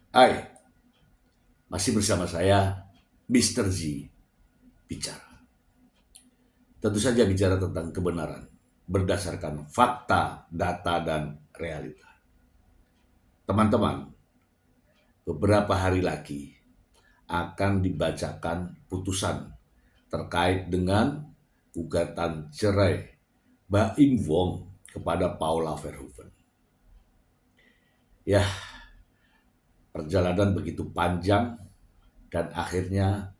Hai, masih bersama saya, Mr. Z, bicara. Tentu saja bicara tentang kebenaran, berdasarkan fakta, data, dan realita. Teman-teman, beberapa hari lagi akan dibacakan putusan terkait dengan gugatan cerai Baim Wong kepada Paula Verhoeven. Ya, perjalanan begitu panjang dan akhirnya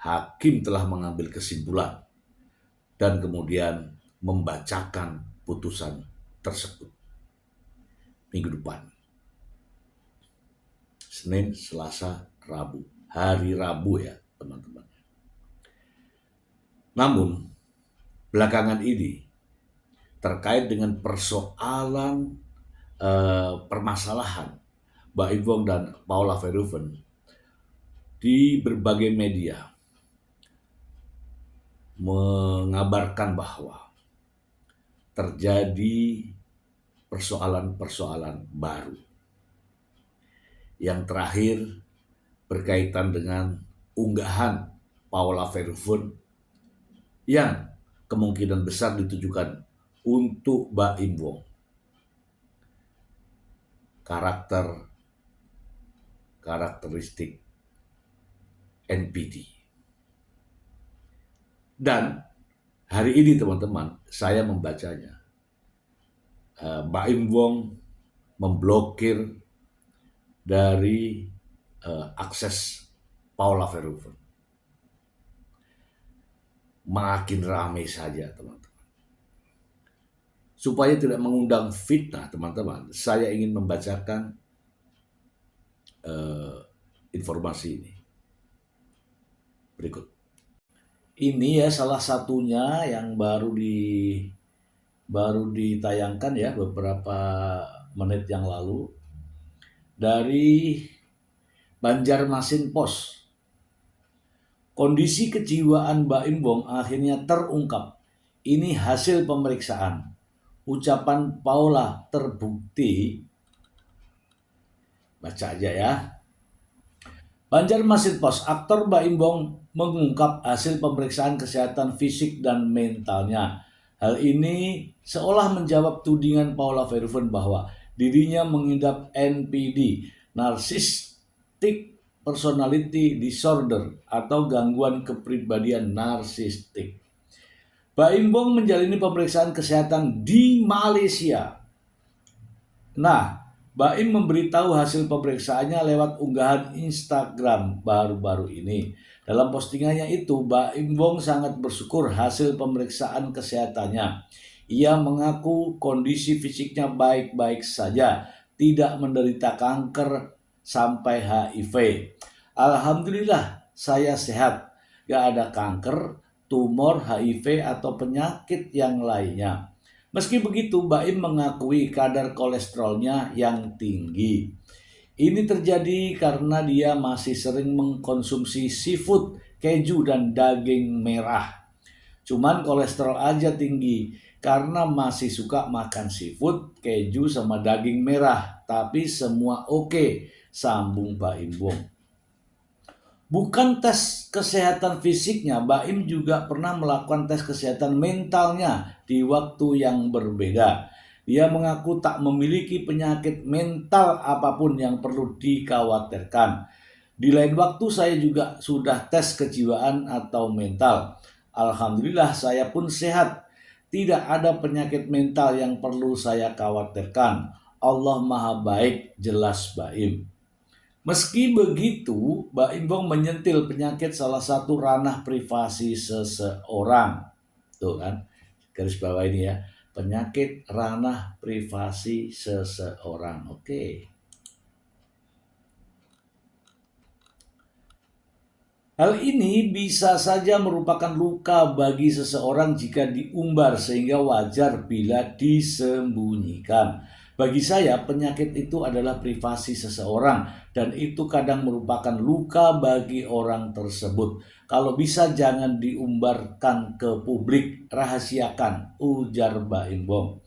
hakim telah mengambil kesimpulan dan kemudian membacakan putusan tersebut minggu depan. Senin, Selasa, Rabu. Hari Rabu ya teman-teman. Namun belakangan ini terkait dengan persoalan permasalahan Baim Wong dan Paula Verhoeven di berbagai media mengabarkan bahwa terjadi persoalan-persoalan baru. Yang terakhir berkaitan dengan unggahan Paula Verhoeven yang kemungkinan besar ditujukan untuk Baim Wong. Karakteristik NPD. Dan hari ini teman-teman saya membacanya. Baim Wong memblokir dari akses Paula Verhoeven. Makin ramai saja teman-teman. Supaya tidak mengundang fitnah teman-teman, saya ingin membacakan informasi ini. Berikut. Ini ya salah satunya yang baru ditayangkan ya beberapa menit yang lalu dari Banjarmasin Post. Kondisi kejiwaan Baim Wong akhirnya terungkap. Ini hasil pemeriksaan. Ucapan Paula terbukti. Baca aja ya. Banjarmasin Post, aktor Baim Wong mengungkap hasil pemeriksaan kesehatan fisik dan mentalnya. Hal ini seolah menjawab tudingan Paula Verhoeven bahwa dirinya mengidap NPD, Narcissistic Personality Disorder atau gangguan kepribadian narsistik. Baim Wong menjalani pemeriksaan kesehatan di Malaysia. Nah, Baim memberitahu hasil pemeriksaannya lewat unggahan Instagram baru-baru ini. Dalam postingannya itu, Baim Wong sangat bersyukur hasil pemeriksaan kesehatannya. Ia mengaku kondisi fisiknya baik-baik saja, tidak menderita kanker sampai HIV. Alhamdulillah, saya sehat, gak ada kanker, tumor, HIV, atau penyakit yang lainnya. Meski begitu, Baim mengakui kadar kolesterolnya yang tinggi. Ini terjadi karena dia masih sering mengkonsumsi seafood, keju, dan daging merah. Cuman kolesterol aja tinggi karena masih suka makan seafood, keju, sama daging merah. Tapi semua oke, sambung Baim Wong. Bukan tes kesehatan fisiknya, Baim juga pernah melakukan tes kesehatan mentalnya di waktu yang berbeda. Dia mengaku tak memiliki penyakit mental apapun yang perlu dikhawatirkan. Di lain waktu saya juga sudah tes kejiwaan atau mental. Alhamdulillah saya pun sehat. Tidak ada penyakit mental yang perlu saya khawatirkan. Allah Maha Baik, jelas Baim. Meski begitu, Baim Wong menyentil penyakit salah satu ranah privasi seseorang. Tuh kan, garis bawah ini ya. Penyakit ranah privasi seseorang. Oke. Hal ini bisa saja merupakan luka bagi seseorang jika diumbar sehingga wajar bila disembunyikan. Bagi saya, penyakit itu adalah privasi seseorang dan itu kadang merupakan luka bagi orang tersebut. Kalau bisa jangan diumbarkan ke publik, rahasiakan, ujar Baim Wong.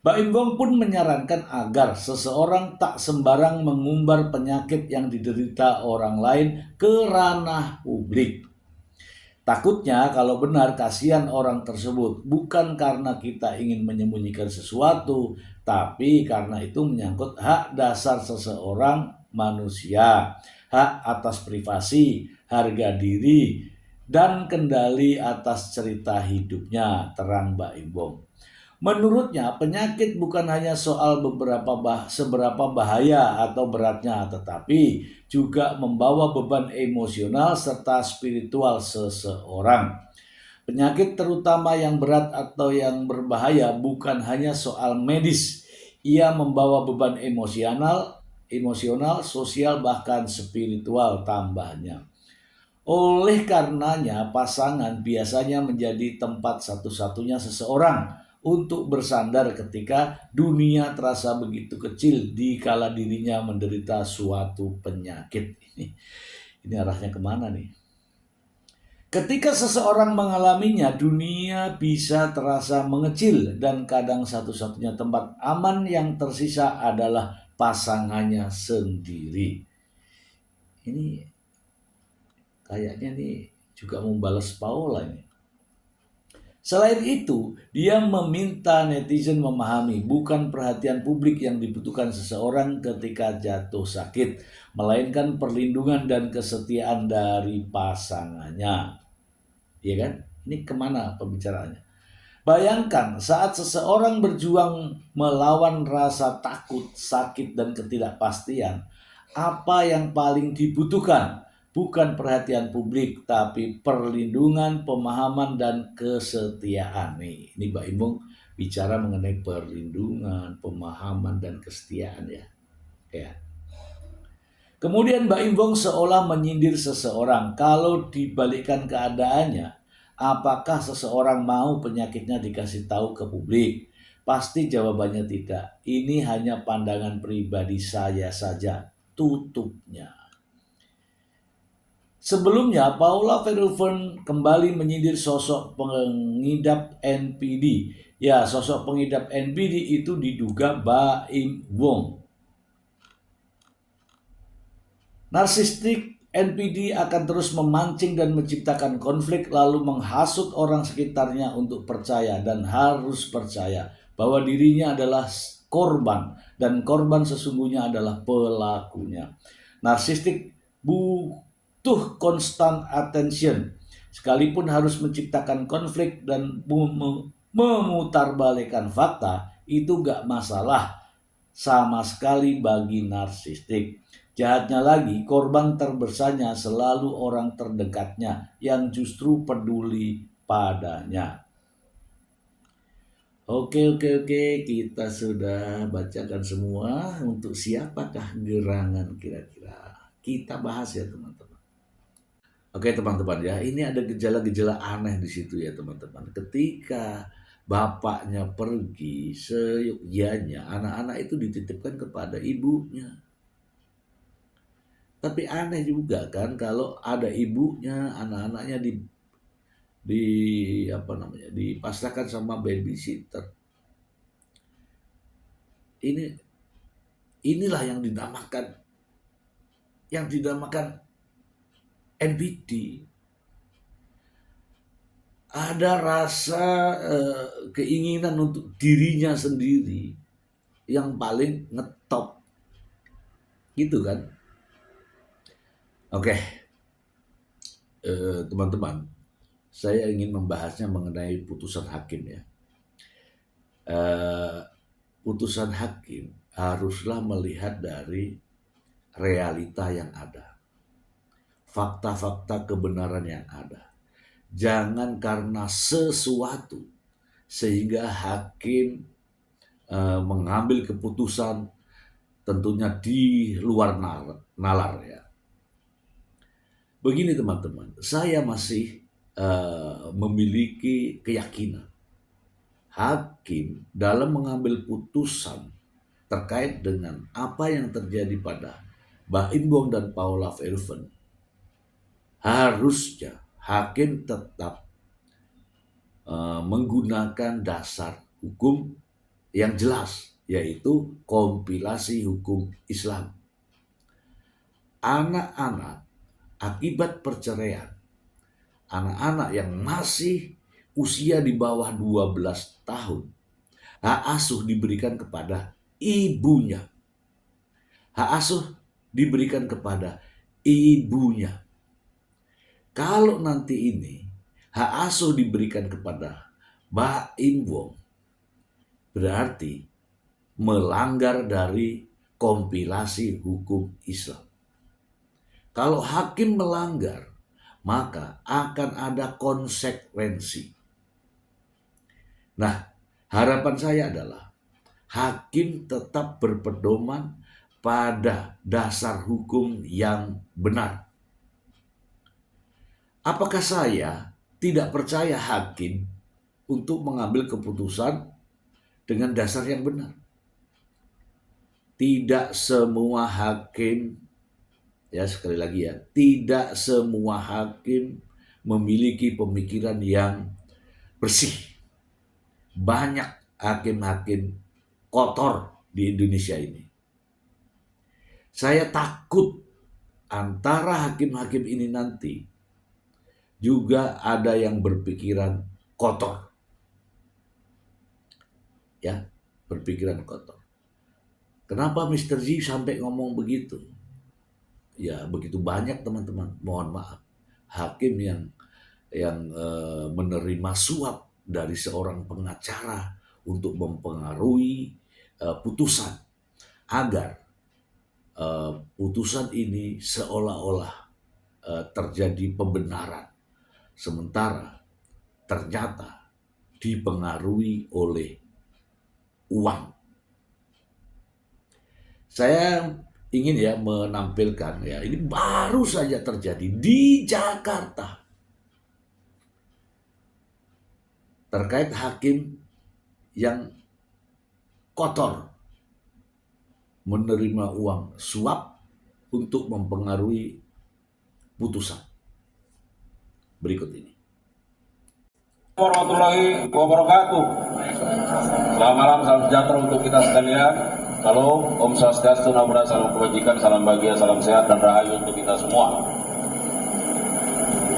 Baim Wong pun menyarankan agar seseorang tak sembarang mengumbar penyakit yang diderita orang lain ke ranah publik. Takutnya kalau benar kasihan orang tersebut, bukan karena kita ingin menyembunyikan sesuatu, tapi karena itu menyangkut hak dasar seseorang manusia, hak atas privasi, harga diri, dan kendali atas cerita hidupnya, terang Mbak Imbong. Menurutnya, penyakit bukan hanya soal seberapa bahaya atau beratnya, tetapi juga membawa beban emosional serta spiritual seseorang. Penyakit terutama yang berat atau yang berbahaya bukan hanya soal medis. Ia membawa beban emosional, sosial, bahkan spiritual tambahnya. Oleh karenanya, pasangan biasanya menjadi tempat satu-satunya seseorang untuk bersandar ketika dunia terasa begitu kecil dikala dirinya menderita suatu penyakit. Ini arahnya kemana nih? Ketika seseorang mengalaminya, dunia bisa terasa mengecil dan kadang satu-satunya tempat aman yang tersisa adalah pasangannya sendiri. Ini kayaknya nih juga membalas Paula ini. Selain itu, dia meminta netizen memahami bukan perhatian publik yang dibutuhkan seseorang ketika jatuh sakit, melainkan perlindungan dan kesetiaan dari pasangannya. Iya kan? Ini kemana pembicaraannya? Bayangkan saat seseorang berjuang melawan rasa takut, sakit, dan ketidakpastian, apa yang paling dibutuhkan? Bukan perhatian publik, tapi perlindungan, pemahaman, dan kesetiaan. Ini Mbak Imbong bicara mengenai perlindungan, pemahaman, dan kesetiaan ya. Kemudian Mbak Imbong seolah menyindir seseorang. Kalau dibalikkan keadaannya, apakah seseorang mau penyakitnya dikasih tahu ke publik? Pasti jawabannya tidak. Ini hanya pandangan pribadi saya saja. Tutupnya. Sebelumnya, Paula Verhoeven kembali menyindir sosok pengidap NPD. Ya, sosok pengidap NPD itu diduga Baim Wong. Narsistik NPD akan terus memancing dan menciptakan konflik lalu menghasut orang sekitarnya untuk percaya dan harus percaya bahwa dirinya adalah korban dan korban sesungguhnya adalah pelakunya. Narsistik butuh constant attention sekalipun harus menciptakan konflik dan memutarbalikkan fakta, itu gak masalah sama sekali bagi narsistik. Jahatnya lagi, korban terbesarnya selalu orang terdekatnya yang justru peduli padanya. Oke, kita sudah bacakan semua. Untuk siapakah gerangan kira-kira? Kita bahas ya teman-teman. Oke teman-teman ya, ini ada gejala-gejala aneh di situ ya teman-teman. Ketika bapaknya pergi seyogyanya, anak-anak itu dititipkan kepada ibunya. Tapi aneh juga kan kalau ada ibunya, anak-anaknya dipasrahkan sama babysitter. Inilah yang dinamakan NPD. Ada rasa keinginan untuk dirinya sendiri yang paling ngetop, gitu kan? Oke, teman-teman, saya ingin membahasnya mengenai putusan hakim ya. Putusan hakim haruslah melihat dari realita yang ada, fakta-fakta kebenaran yang ada. Jangan karena sesuatu sehingga hakim mengambil keputusan tentunya di luar nalar ya. Begini teman-teman, saya masih memiliki keyakinan hakim dalam mengambil putusan terkait dengan apa yang terjadi pada Baim Wong dan Paula Verhoeven, harusnya hakim tetap menggunakan dasar hukum yang jelas, yaitu kompilasi hukum Islam. Anak-anak akibat perceraian, anak-anak yang masih usia di bawah 12 tahun, hak asuh diberikan kepada ibunya. Hak asuh diberikan kepada ibunya. Kalau nanti ini hak asuh diberikan kepada Mbak Imbong, berarti melanggar dari kompilasi hukum Islam. Kalau hakim melanggar, maka akan ada konsekuensi. Nah, harapan saya adalah hakim tetap berpedoman pada dasar hukum yang benar. Apakah saya tidak percaya hakim untuk mengambil keputusan dengan dasar yang benar? Tidak semua hakim, ya sekali lagi ya, tidak semua hakim memiliki pemikiran yang bersih. Banyak hakim-hakim kotor di Indonesia ini. Saya takut antara hakim-hakim ini nanti juga ada yang berpikiran kotor. Ya, berpikiran kotor. Kenapa Mr. Z sampai ngomong begitu? Ya, begitu banyak teman-teman. Mohon maaf. Hakim yang menerima suap dari seorang pengacara untuk mempengaruhi putusan agar putusan ini seolah-olah terjadi pembenaran, sementara ternyata dipengaruhi oleh uang. Saya ingin ya menampilkan ya, ini baru saja terjadi di Jakarta terkait hakim yang kotor menerima uang suap untuk mempengaruhi putusan. Berikut ini. Warahmatullahi wabarakatuh. Selamat malam, salam sejahtera untuk kita sekalian. Salam, Om Swastiastu, Namo Buddhaya, salam kebajikan, salam bahagia, salam sehat dan rahayu untuk kita semua.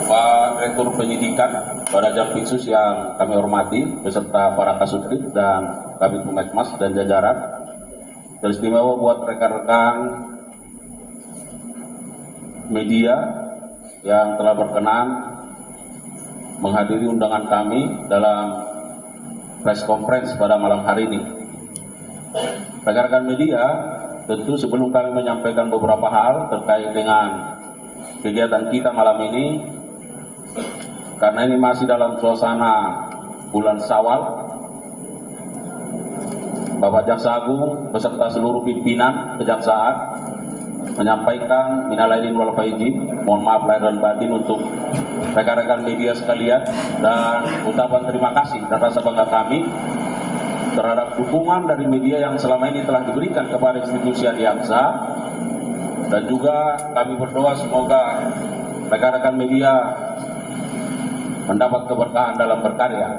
Pak Direktur Penyidikan, pada Jampitsus yang kami hormati, beserta para Kasubdit dan Kabid Humas dan jajaran, dan istimewa buat rekan-rekan media yang telah berkenan menghadiri undangan kami dalam press conference pada malam hari ini. Rekan-rekan media, tentu sebelum kami menyampaikan beberapa hal terkait dengan kegiatan kita malam ini, karena ini masih dalam suasana bulan Syawal, Bapak Jaksa Agung beserta seluruh pimpinan kejaksaan menyampaikan minal aidin wal faizin, mohon maaf lahir dan batin untuk rekan-rekan media sekalian, dan ucapan terima kasih dan rasa bangga kami terhadap dukungan dari media yang selama ini telah diberikan kepada institusi Adiaksa, dan juga kami berdoa semoga rekan-rekan media mendapat keberkahan dalam berkarya.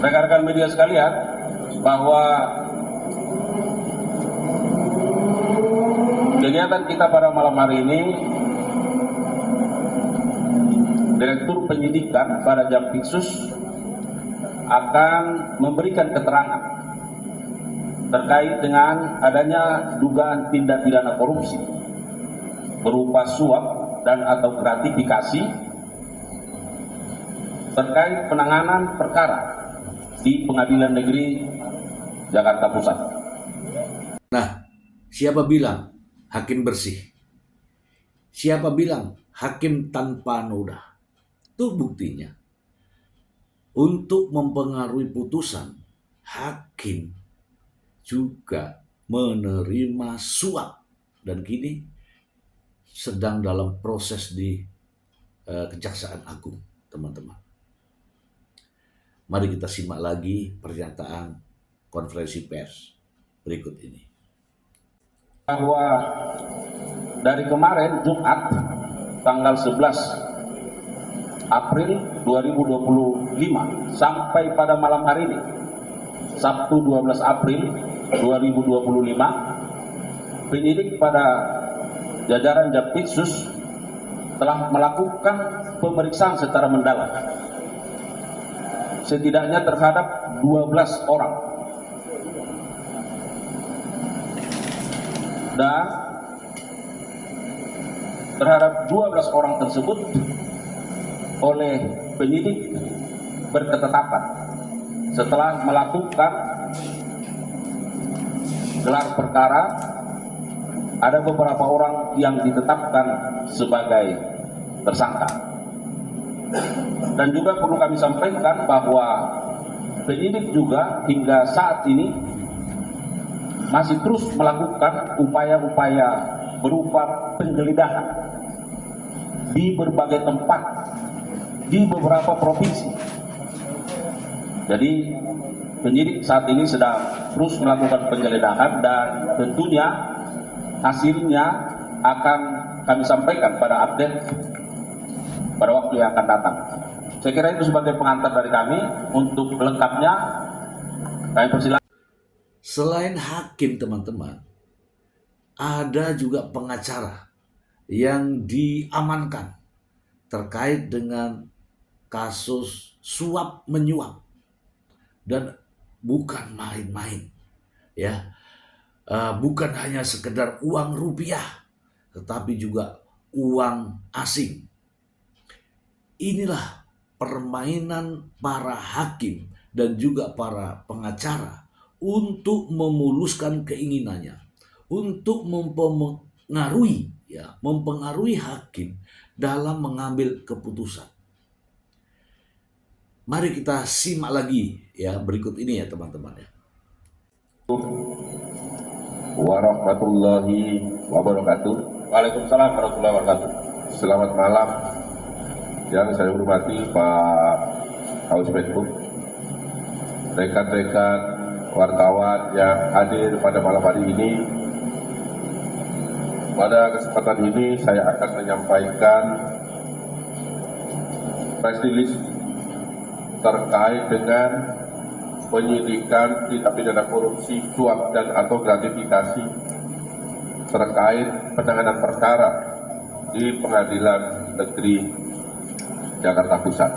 Rekan-rekan media sekalian, bahwa kegiatan kita pada malam hari ini, Direktur Penyidikan pada Jampitsus akan memberikan keterangan terkait dengan adanya dugaan tindak pidana korupsi berupa suap dan atau gratifikasi terkait penanganan perkara di Pengadilan Negeri Jakarta Pusat. Nah, siapa bilang hakim bersih? Siapa bilang hakim tanpa noda? Itu buktinya. Untuk mempengaruhi putusan, hakim juga menerima suap, dan kini sedang dalam proses di Kejaksaan Agung, teman-teman. Mari kita simak lagi pernyataan konferensi pers berikut ini. Bahwa dari kemarin Jumat tanggal 11 April 2025 sampai pada malam hari ini, Sabtu 12 April 2025, penyidik pada jajaran Jampitsus telah melakukan pemeriksaan secara mendalam setidaknya terhadap 12 orang dan terhadap 12 orang tersebut oleh penyidik berketetapan setelah melakukan gelar perkara. Ada beberapa orang yang ditetapkan sebagai tersangka. Dan juga perlu kami sampaikan bahwa penyidik juga hingga saat ini masih terus melakukan upaya-upaya berupa penggeledahan di berbagai tempat di beberapa provinsi. Jadi penyidik saat ini sedang terus melakukan penggeledahan dan tentunya hasilnya akan kami sampaikan pada update pada waktu yang akan datang. Saya kira itu sebagai pengantar dari kami. Untuk lengkapnya kami persilakan. Selain hakim teman-teman, ada juga pengacara yang diamankan terkait dengan kasus suap menyuap, dan bukan main-main ya. Bukan hanya sekedar uang rupiah, tetapi juga uang asing. Inilah permainan para hakim dan juga para pengacara untuk memuluskan keinginannya, untuk mempengaruhi hakim dalam mengambil keputusan. Mari kita simak lagi ya berikut ini ya teman-teman ya. Warahmatullahi wabarakatuh. Waalaikumsalam warahmatullahi wabarakatuh. Selamat malam yang saya hormati Pak Kaus Menhub, rekan-rekan wartawan yang hadir pada malam hari ini. Pada kesempatan ini saya akan menyampaikan press release terkait dengan penyidikan tindak pidana korupsi, suap dan atau gratifikasi terkait penanganan perkara di Pengadilan Negeri Jakarta Pusat.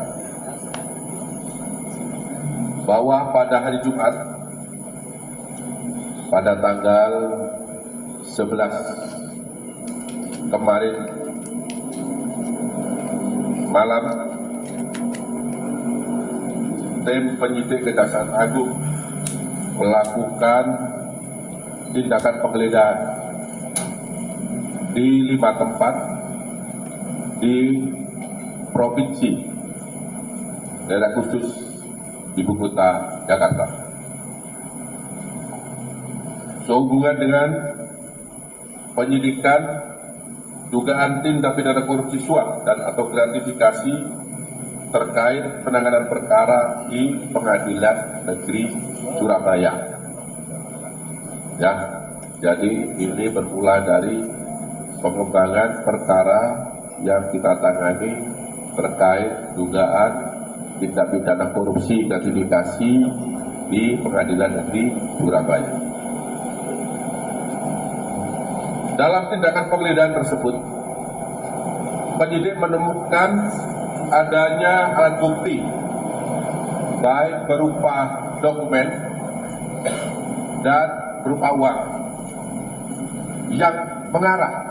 Bahwa pada hari Jumat pada tanggal 11 kemarin malam, tim penyidik Kejaksaan Agung melakukan tindakan penggeledahan di 5 tempat di provinsi daerah khusus ibu kota Jakarta. Sehubungan dengan penyidikan dugaan tindak pidana korupsi suap dan atau gratifikasi terkait penanganan perkara di Pengadilan Negeri Surabaya. Ya, jadi ini bermula dari pengembangan perkara yang kita tangani terkait dugaan tindak pidana korupsi gratifikasi di Pengadilan Negeri Surabaya. Dalam tindakan penggeledahan tersebut, penyidik menemukan adanya alat bukti baik berupa dokumen dan berupa uang yang mengarah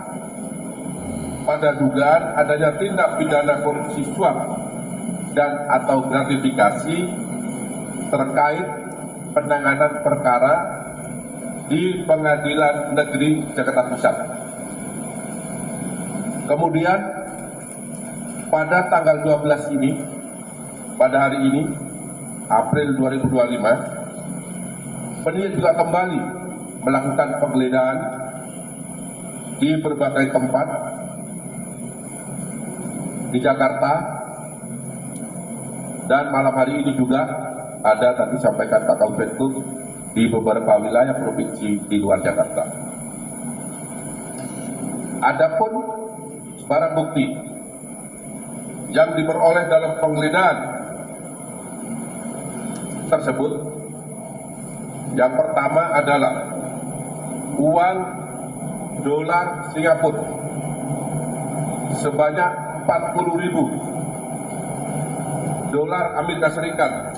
pada dugaan adanya tindak pidana korupsi suap dan atau gratifikasi terkait penanganan perkara di Pengadilan Negeri Jakarta Pusat. Kemudian pada tanggal 12 ini, pada hari ini, April 2025, penyidik juga kembali melakukan penggeledahan di berbagai tempat di Jakarta, dan malam hari ini juga ada tadi sampaikan Pak Kaus Menhub di beberapa wilayah provinsi di luar Jakarta. Adapun barang bukti yang diperoleh dalam penggeledahan tersebut Yang pertama adalah uang dolar Singapura sebanyak 40.000, dolar Amerika Serikat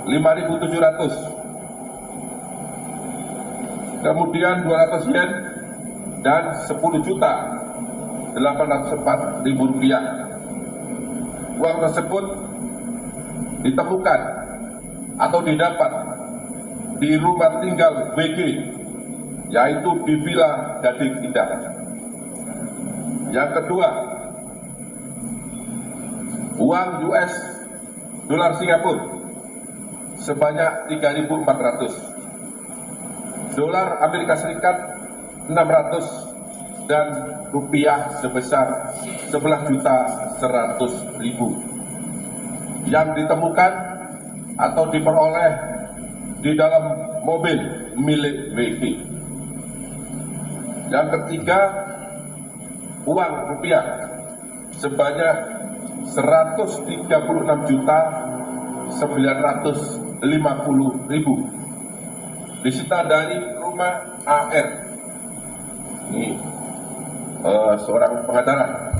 5.700, kemudian 200 yen dan 10.804.000 rupiah. Uang tersebut ditemukan atau didapat di rumah tinggal WG, yaitu di Villa Gading Indah. Yang kedua, uang US dolar Singapura sebanyak 3.400, dolar Amerika Serikat 600, dan rupiah sebesar 11.100.000 yang ditemukan atau diperoleh di dalam mobil milik WG. Yang ketiga, uang rupiah sebanyak 136.950.000 disita dari rumah AR. Ini seorang pengacara.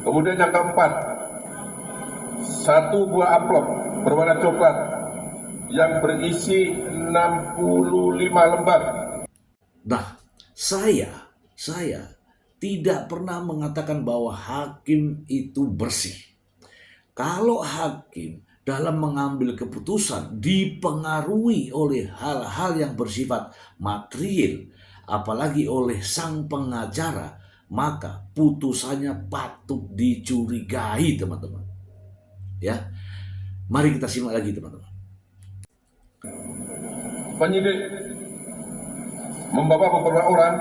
Kemudian yang keempat, satu buah amplop berwarna coklat yang berisi 65 lembar. Nah, saya tidak pernah mengatakan bahwa hakim itu bersih. Kalau hakim dalam mengambil keputusan dipengaruhi oleh hal-hal yang bersifat material, apalagi oleh sang pengacara, maka putusannya patut dicurigai, teman-teman. Ya, mari kita simak lagi, teman-teman. Penyidik membawa beberapa orang,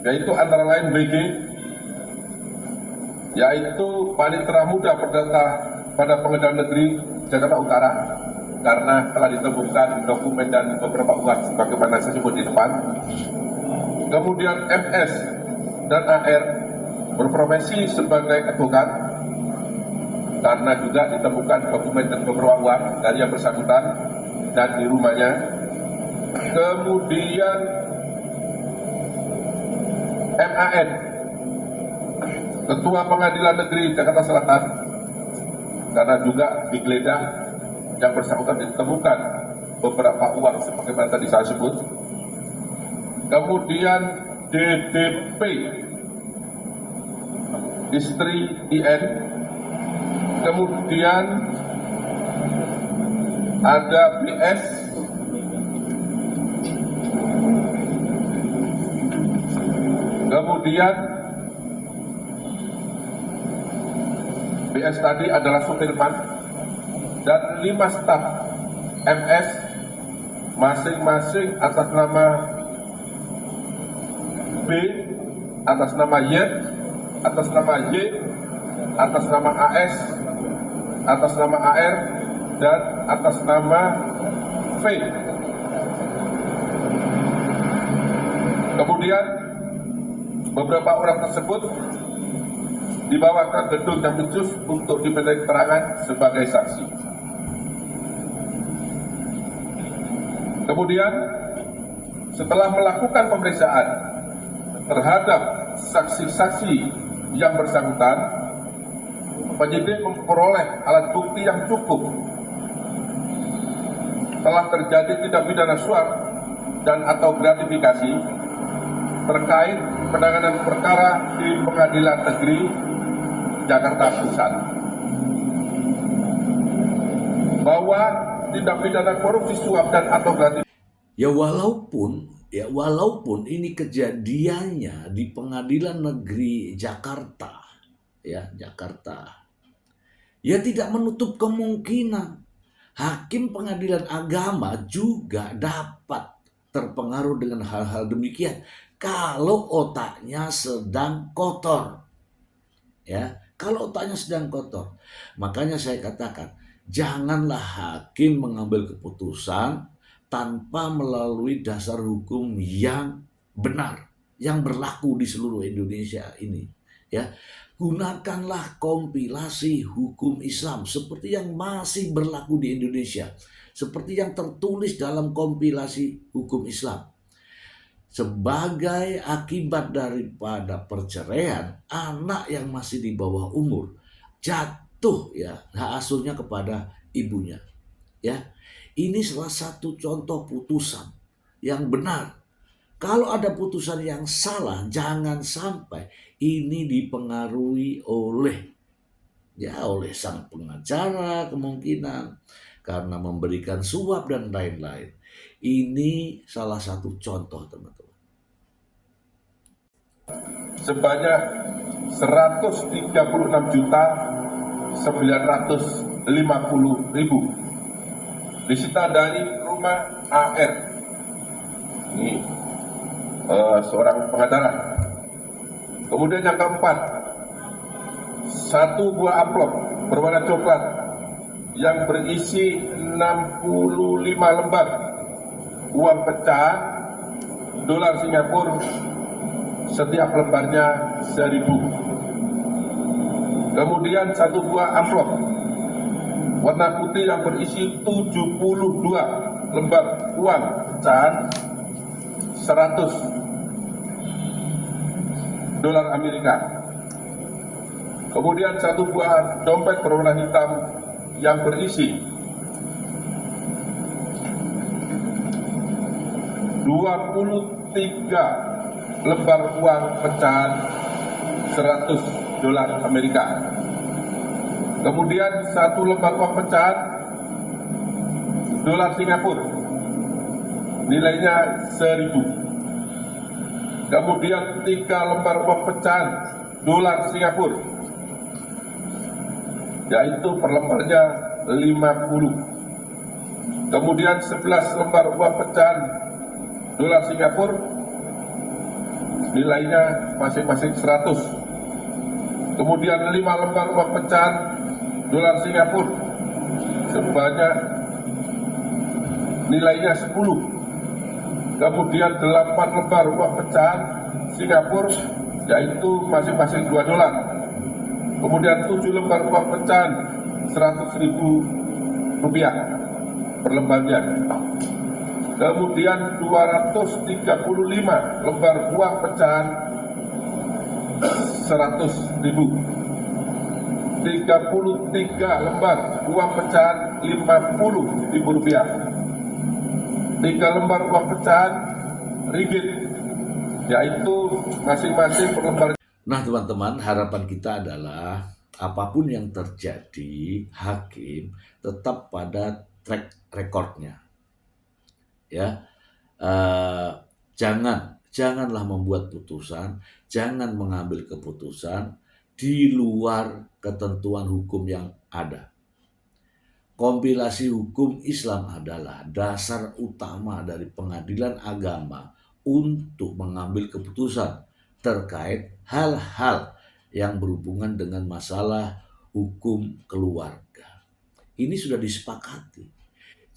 yaitu antara lain BG, yaitu Panitera Muda Perdata pada Pengadilan Negeri Jakarta Utara, karena telah ditemukan dokumen dan beberapa uang sebagaimana saya sebut di depan. Kemudian MS dan AR berprofesi sebagai advokat, karena juga ditemukan dokumen dan beberapa uang dari yang bersangkutan dan di rumahnya. Kemudian MAN, Ketua Pengadilan Negeri Jakarta Selatan, karena juga digeledah yang bersangkutan ditemukan beberapa uang sebagaimana tadi saya sebut. Kemudian DDP, istri IN. Kemudian ada BS, kemudian BS tadi adalah supirman, dan 5 staf MS masing-masing atas nama B, atas nama Y, atas nama Y, atas nama AS, atas nama AR, dan atas nama V. Kemudian beberapa orang tersebut dibawa ke gedung Jampitsus untuk dimintai keterangan sebagai saksi. Kemudian setelah melakukan pemeriksaan terhadap saksi-saksi yang bersangkutan, penyidik memperoleh alat bukti yang cukup. Telah terjadi tindak pidana suap dan atau gratifikasi terkait penanganan perkara di Pengadilan Negeri Jakarta Pusat, bahwa tindak pidana korupsi suap dan atau gratifikasi. Walaupun ini kejadiannya di Pengadilan Negeri Jakarta, ya tidak menutup kemungkinan hakim pengadilan agama juga dapat terpengaruh dengan hal-hal demikian kalau otaknya sedang kotor. Ya, kalau otaknya sedang kotor. Makanya saya katakan, janganlah hakim mengambil keputusan tanpa melalui dasar hukum yang benar, yang berlaku di seluruh Indonesia ini. Ya, gunakanlah kompilasi hukum Islam seperti yang masih berlaku di Indonesia, seperti yang tertulis dalam kompilasi hukum Islam. Sebagai akibat daripada perceraian, anak yang masih di bawah umur jatuh ya hak asuhnya kepada ibunya. Ya, ini salah satu contoh putusan yang benar. Kalau ada putusan yang salah, jangan sampai ini dipengaruhi oleh sang pengacara kemungkinan karena memberikan suap dan lain-lain. Ini salah satu contoh, teman-teman. Sebanyak 136.950.000 disita dari rumah AR. Ini seorang pengacara. Kemudian yang keempat, satu buah amplop berwarna coklat yang berisi 65 lembar uang pecahan dolar Singapura, setiap lembarnya 1.000. Kemudian satu buah amplop warna putih yang berisi 72 lembar uang pecahan 100 dolar Amerika. Kemudian satu buah dompet berwarna hitam yang berisi 23 lembar uang pecahan 100 dolar Amerika. Kemudian satu lembar uang pecahan dolar Singapura, nilainya 1.000. Kemudian 3 lembar uang pecahan dolar Singapura, yaitu per lembarnya 50. Kemudian 11 lembar uang pecahan dolar Singapura, nilainya masing-masing 100. Kemudian 5 lembar uang pecahan dolar Singapura sebanyak nilainya 10. Kemudian 8 lembar uang pecahan Singapura, yaitu masing-masing 2 dolar. Kemudian 7 lembar uang pecahan 100.000 rupiah per lembarnya. Kemudian 235 lembar uang pecahan 100.000. 33 lembar uang pecahan 50.000 rupiah. 3 lembar uang pecahan ringgit, yaitu masing-masing per lembar. Nah, teman-teman, harapan kita adalah apapun yang terjadi, hakim tetap pada track recordnya. Ya, janganlah membuat putusan, jangan mengambil keputusan di luar ketentuan hukum yang ada. Kompilasi hukum Islam adalah dasar utama dari pengadilan agama untuk mengambil keputusan terkait hal-hal yang berhubungan dengan masalah hukum keluarga. Ini sudah disepakati.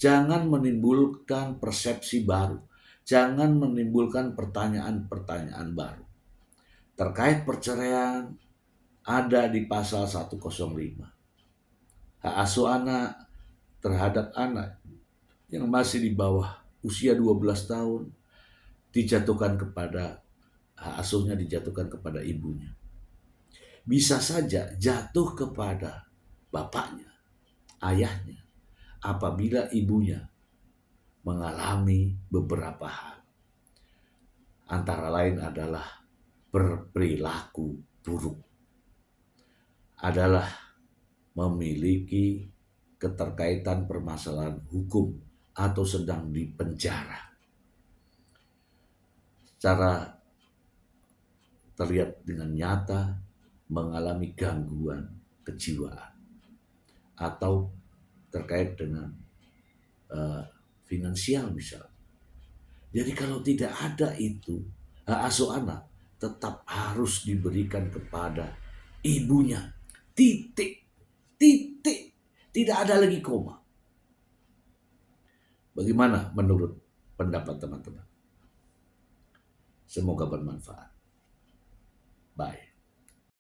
Jangan menimbulkan persepsi baru. Jangan menimbulkan pertanyaan-pertanyaan baru. Terkait perceraian ada di pasal 105. Hak asuh anak terhadap anak yang masih di bawah usia 12 tahun dijatuhkan kepada hak asuhnya dijatuhkan kepada ibunya. Bisa saja jatuh kepada bapaknya, ayahnya, apabila ibunya mengalami beberapa hal. Antara lain adalah berperilaku buruk, adalah memiliki keterkaitan permasalahan hukum atau sedang dipenjara. Secara terlihat dengan nyata mengalami gangguan kejiwaan atau terkait dengan finansial misalnya. Jadi kalau tidak ada itu, hak asuh anak tetap harus diberikan kepada ibunya. Titik. Tidak ada lagi koma. Bagaimana menurut pendapat teman-teman? Semoga bermanfaat. Bye.